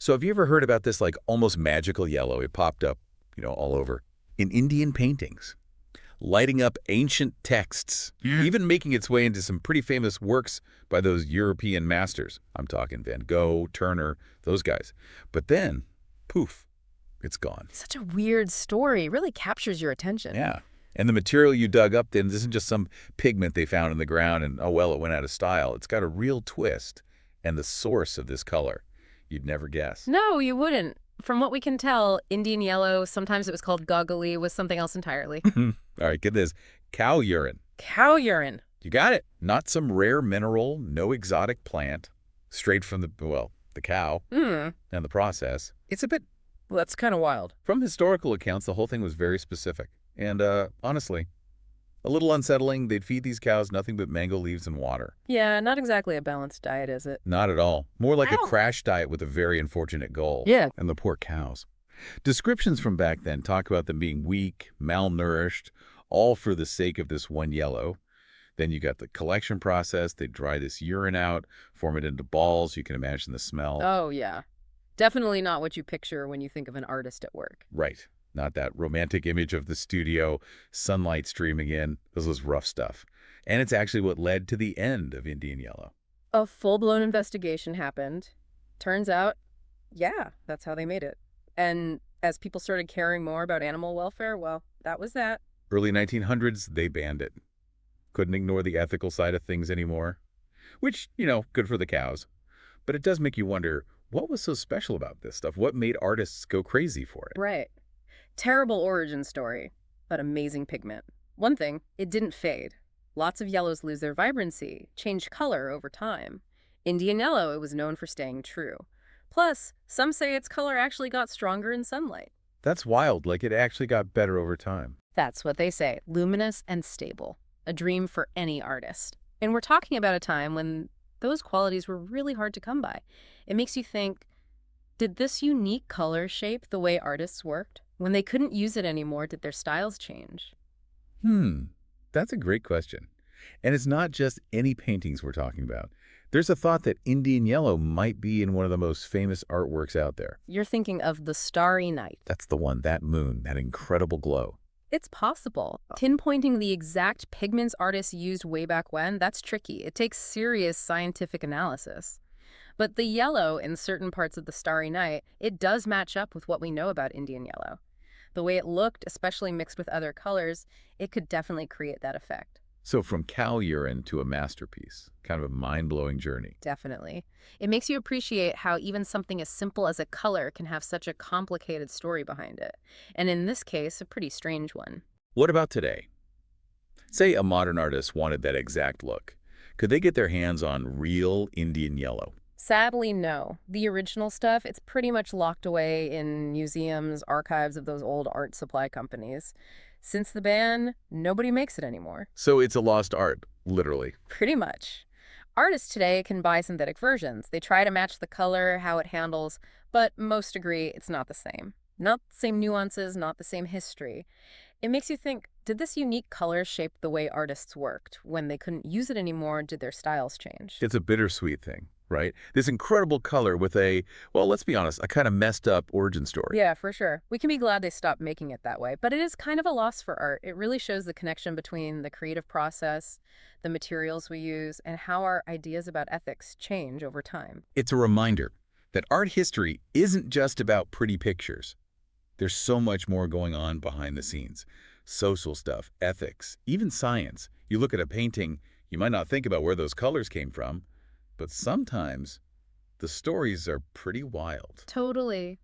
So have you ever heard about this like almost magical yellow? It popped up, all over in Indian paintings, lighting up ancient texts, even making its way into some pretty famous works by those European masters. I'm talking Van Gogh, Turner, those guys. But then, poof, it's gone. Such a weird story. It really captures your attention. Yeah. And the material you dug up then isn't just some pigment they found in the ground and, oh, well, it went out of style. It's got a real twist. And the source of this color, you'd never guess. No, you wouldn't. From what we can tell, Indian yellow, sometimes it was called goggly, was something else entirely. All right, get this. Cow urine. Cow urine. You got it. Not some rare mineral, no exotic plant. Straight from the cow and the process. It's a bit... Well, that's kind of wild. From historical accounts, the whole thing was very specific. And honestly, a little unsettling. They'd feed these cows nothing but mango leaves and water. Yeah, not exactly a balanced diet, is it? Not at all. More like Ow. a crash diet with a very unfortunate goal. Yeah. And the poor cows. Descriptions from back then talk about them being weak, malnourished, all for the sake of this one yellow. Then you got the collection process. They dry this urine out, form it into balls. You can imagine the smell. Oh, yeah. Definitely not what you picture when you think of an artist at work. Right. Not that romantic image of the studio, sunlight streaming in. This was rough stuff. And it's actually what led to the end of Indian yellow. A full-blown investigation happened. Turns out, yeah, that's how they made it. And as people started caring more about animal welfare, well, that was that. Early 1900s, they banned it. Couldn't ignore the ethical side of things anymore. Which, good for the cows. But it does make you wonder, what was so special about this stuff? What made artists go crazy for it? Right. Terrible origin story, but amazing pigment. One thing, it didn't fade. Lots of yellows lose their vibrancy, change color over time. Indian yellow, it was known for staying true. Plus, some say its color actually got stronger in sunlight. That's wild, like it actually got better over time. That's what they say, luminous and stable. A dream for any artist. And we're talking about a time when those qualities were really hard to come by. It makes you think, did this unique color shape the way artists worked? When they couldn't use it anymore, did their styles change? That's a great question. And it's not just any paintings we're talking about. There's a thought that Indian yellow might be in one of the most famous artworks out there. You're thinking of the Starry Night. That's the one, that moon, that incredible glow. It's possible. Pinpointing the exact pigments artists used way back when, that's tricky. It takes serious scientific analysis. But the yellow in certain parts of the Starry Night, it does match up with what we know about Indian yellow. The way it looked, especially mixed with other colors, it could definitely create that effect. So from cow urine to a masterpiece, kind of a mind-blowing journey. Definitely. It makes you appreciate how even something as simple as a color can have such a complicated story behind it. And in this case, a pretty strange one. What about today? Say a modern artist wanted that exact look. Could they get their hands on real Indian yellow? Sadly, no. The original stuff, it's pretty much locked away in museums, archives of those old art supply companies. Since the ban, nobody makes it anymore. So it's a lost art, literally. Pretty much. Artists today can buy synthetic versions. They try to match the color, how it handles, but most agree it's not the same. Not the same nuances, not the same history. It makes you think, did this unique color shape the way artists worked? When they couldn't use it anymore, did their styles change? It's a bittersweet thing, right? This incredible color with a, well, let's be honest, a kind of messed up origin story. Yeah, for sure. We can be glad they stopped making it that way, but it is kind of a loss for art. It really shows the connection between the creative process, the materials we use, and how our ideas about ethics change over time. It's a reminder that art history isn't just about pretty pictures. There's so much more going on behind the scenes. Social stuff, ethics, even science. You look at a painting, you might not think about where those colors came from, but sometimes the stories are pretty wild. Totally.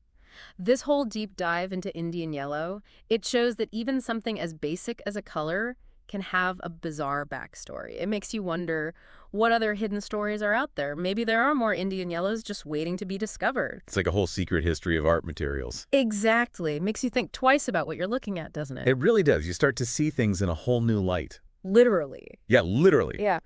This whole deep dive into Indian yellow, it shows that even something as basic as a color can have a bizarre backstory. It makes you wonder what other hidden stories are out there. Maybe there are more Indian yellows just waiting to be discovered. It's like a whole secret history of art materials. Exactly. Makes you think twice about what you're looking at, doesn't it? It really does. You start to see things in a whole new light. Literally. Yeah, literally. Yeah.